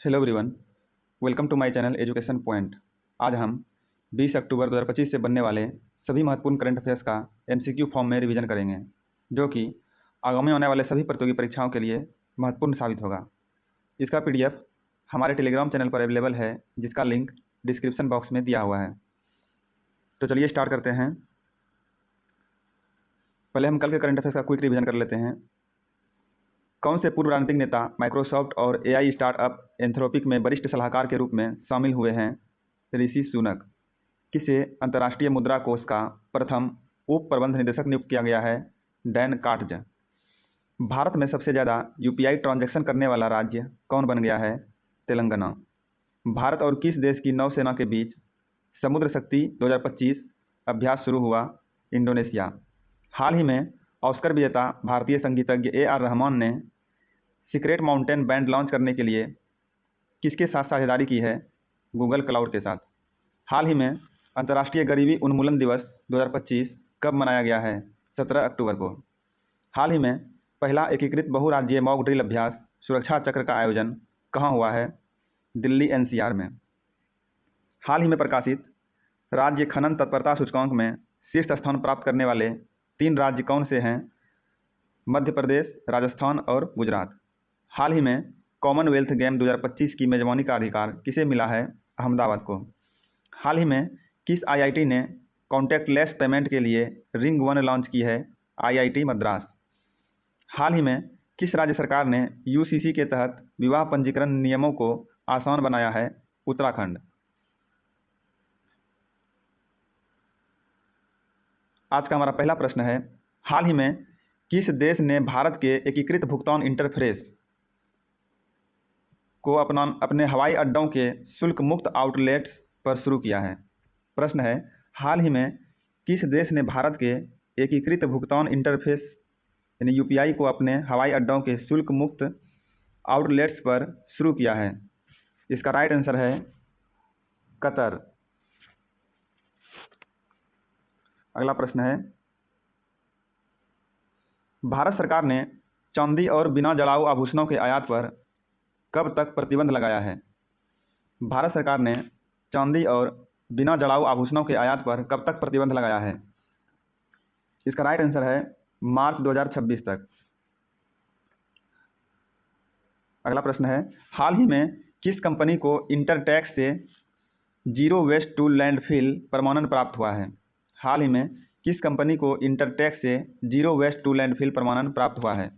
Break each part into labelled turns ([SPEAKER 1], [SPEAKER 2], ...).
[SPEAKER 1] Hello everyone, welcome to my channel education point. आज हम 20 अक्टूबर 2025 से बनने वाले सभी महत्वपूर्ण करंट अफेयर्स का एमसीक्यू फॉर्म में रिवीजन करेंगे, जो कि आगामी होने वाले सभी प्रतियोगी परीक्षाओं के लिए महत्वपूर्ण साबित होगा। इसका पीडीएफ हमारे टेलीग्राम चैनल पर अवेलेबल है, जिसका लिंक डिस्क्रिप्शन बॉक्स में दिया हुआ है। तो चलिए स्टार्ट करते हैं। पहले हम कल के करंट अफेयर्स का क्विक रिवीजन कर लेते हैं। कौन से पूर्व राजनीतिक नेता माइक्रोसॉफ्ट और एआई स्टार्टअप एंथ्रोपिक में वरिष्ठ सलाहकार के रूप में शामिल हुए हैं? ऋषि सुनक। किसे अंतर्राष्ट्रीय मुद्रा कोष का प्रथम उप प्रबंध निदेशक नियुक्त किया गया है? डैन कार्टज। भारत में सबसे ज़्यादा यूपीआई ट्रांजैक्शन करने वाला राज्य कौन बन गया है? तेलंगाना। भारत और किस देश की नौसेना के बीच समुद्र शक्ति 2025 अभ्यास शुरू हुआ? इंडोनेशिया। हाल ही में ऑस्कर विजेता भारतीय संगीतज्ञ ए.आर. रहमान ने सीक्रेट माउंटेन बैंड लॉन्च करने के लिए किसके साथ साझेदारी की है? गूगल क्लाउड के साथ। हाल ही में अंतर्राष्ट्रीय गरीबी उन्मूलन दिवस 2025 कब मनाया गया है? 17 अक्टूबर को। हाल ही में पहला एकीकृत बहुराज्यीय मॉक ड्रिल अभ्यास सुरक्षा चक्र का आयोजन कहाँ हुआ है? दिल्ली एनसीआर में। हाल ही में प्रकाशित राज्य खनन तत्परता सूचकांक में शीर्ष स्थान प्राप्त करने वाले 3 राज्य कौन से हैं? मध्य प्रदेश, राजस्थान और गुजरात। हाल ही में कॉमनवेल्थ गेम 2025 की मेजबानी का अधिकार किसे मिला है? अहमदाबाद को। हाल ही में किस आईआईटी ने कॉन्टैक्टलेस पेमेंट के लिए रिंग वन लॉन्च की है? आईआईटी मद्रास। हाल ही में किस राज्य सरकार ने यूसीसी के तहत विवाह पंजीकरण नियमों को आसान बनाया है? उत्तराखंड। आज का हमारा पहला प्रश्न है, हाल ही में किस देश ने भारत के एकीकृत भुगतान इंटरफेस को अपने हवाई अड्डों के शुल्क मुक्त आउटलेट्स पर शुरू किया है? प्रश्न है, हाल ही में किस देश ने भारत के एकीकृत भुगतान इंटरफेस यानी यूपीआई को अपने हवाई अड्डों के शुल्क मुक्त आउटलेट्स पर शुरू किया है? इसका राइट आंसर है कतर। अगला प्रश्न है, भारत सरकार ने चांदी और बिना जड़ाऊ आभूषणों के आयात पर कब तक प्रतिबंध लगाया है? भारत सरकार ने चांदी और बिना जड़ाऊ आभूषणों के आयात पर कब तक प्रतिबंध लगाया है? इसका राइट आंसर है मार्च 2026 तक। अगला प्रश्न है, हाल ही में किस कंपनी को इंटरटैक्स से जीरो वेस्ट टू लैंडफिल प्रमाणन प्राप्त हुआ है? हाल ही में किस कंपनी को इंटरटैक्स से जीरो वेस्ट टू लैंडफिल प्रमाणन प्राप्त हुआ है?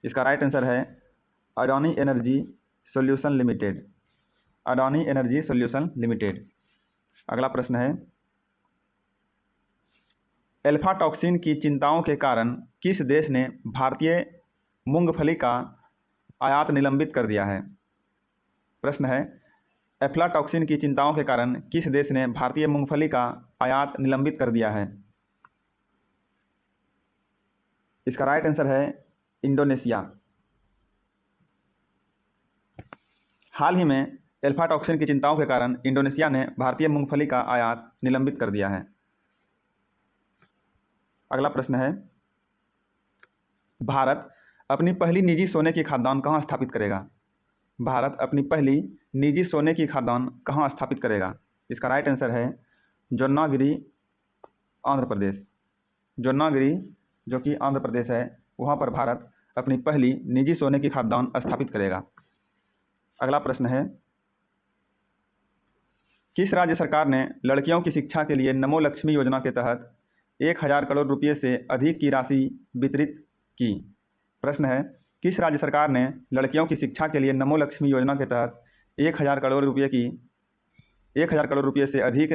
[SPEAKER 1] इसका राइट आंसर है Adani energy solution limited. Adani energy solution limited. अगला प्रश्न है, अल्फा टॉक्सिन की चिंताओं के कारण किस देश ने भारतीय मूंगफली का आयात निलंबित कर दिया है? प्रश्न है, एफ्लाटॉक्सिन की चिंताओं के कारण किस देश ने भारतीय मूंगफली का आयात निलंबित कर दिया है? इसका राइट आंसर है इंडोनेशिया। हाल ही में एल्फाटॉक्सिन की चिंताओं के कारण इंडोनेशिया ने भारतीय मूंगफली का आयात निलंबित कर दिया है। अगला प्रश्न है, भारत अपनी पहली निजी सोने की खादान कहाँ स्थापित करेगा? भारत अपनी पहली निजी सोने की खादान कहाँ स्थापित करेगा? इसका राइट आंसर है जोन्नागिरी, आंध्र प्रदेश। जोन्नागिरी जो कि आंध्र प्रदेश है, वहाँ पर भारत अपनी पहली निजी सोने की खादान स्थापित करेगा। अगला प्रश्न है, किस राज्य सरकार ने लड़कियों की शिक्षा के लिए नमो लक्ष्मी योजना के तहत 1000 करोड़ रुपये से अधिक की राशि वितरित की? प्रश्न है, किस राज्य सरकार ने लड़कियों की शिक्षा के लिए नमो लक्ष्मी योजना के तहत 1000 करोड़ रुपये से अधिक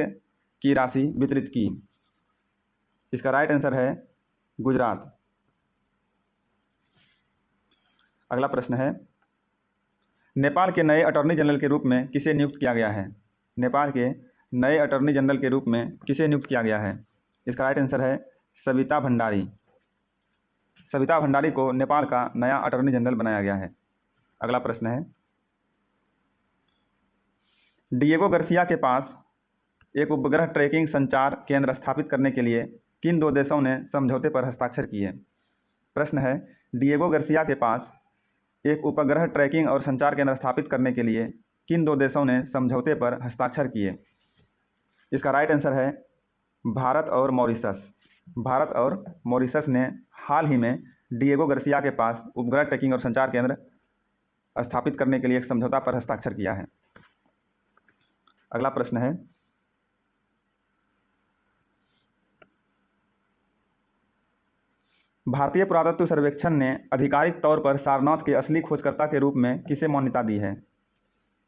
[SPEAKER 1] की राशि वितरित की? इसका राइट आंसर है गुजरात। अगला प्रश्न है, नेपाल के नए अटॉर्नी जनरल के रूप में किसे नियुक्त किया गया है? नेपाल के नए अटॉर्नी जनरल के रूप में किसे नियुक्त किया गया है? इसका राइट आंसर है सविता भंडारी। सविता भंडारी को नेपाल का नया अटॉर्नी जनरल बनाया गया है। अगला प्रश्न है, डिएगो गार्सिया के पास एक उपग्रह ट्रैकिंग संचार केंद्र स्थापित करने के लिए किन 2 देशों ने समझौते पर हस्ताक्षर किए? प्रश्न है, डिएगो गार्सिया के पास एक उपग्रह ट्रैकिंग और संचार केंद्र स्थापित करने के लिए किन दो देशों ने समझौते पर हस्ताक्षर किए? इसका राइट आंसर है भारत और मॉरिशस। भारत और मॉरिशस ने हाल ही में डिएगो गार्सिया के पास उपग्रह ट्रैकिंग और संचार केंद्र स्थापित करने के लिए एक समझौता पर हस्ताक्षर किया है। अगला प्रश्न है, भारतीय पुरातत्व सर्वेक्षण ने आधिकारिक तौर पर सारनाथ के असली खोजकर्ता के रूप में किसे मान्यता दी है?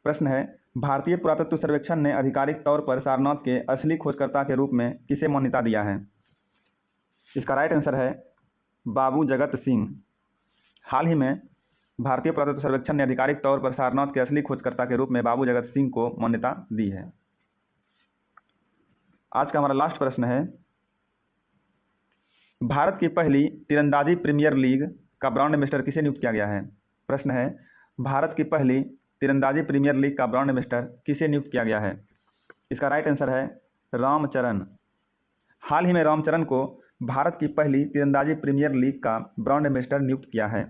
[SPEAKER 1] प्रश्न है, भारतीय पुरातत्व सर्वेक्षण ने आधिकारिक तौर पर सारनाथ के असली खोजकर्ता के रूप में किसे मान्यता दिया है? इसका राइट आंसर है बाबू जगत सिंह। हाल ही में भारतीय पुरातत्व सर्वेक्षण ने आधिकारिक तौर पर सारनाथ के असली खोजकर्ता के रूप में बाबू जगत सिंह को मान्यता दी है। आज का हमारा लास्ट प्रश्न है, भारत की पहली तीरंदाजी प्रीमियर लीग का ब्रांड एम्बेसडर किसे नियुक्त किया गया है? प्रश्न है, भारत की पहली तीरंदाजी प्रीमियर लीग का ब्रांड एम्बेसडर किसे नियुक्त किया गया है? इसका राइट आंसर है रामचरण। हाल ही में रामचरण को भारत की पहली तीरंदाजी प्रीमियर लीग का ब्रांड एम्बेसडर नियुक्त किया है।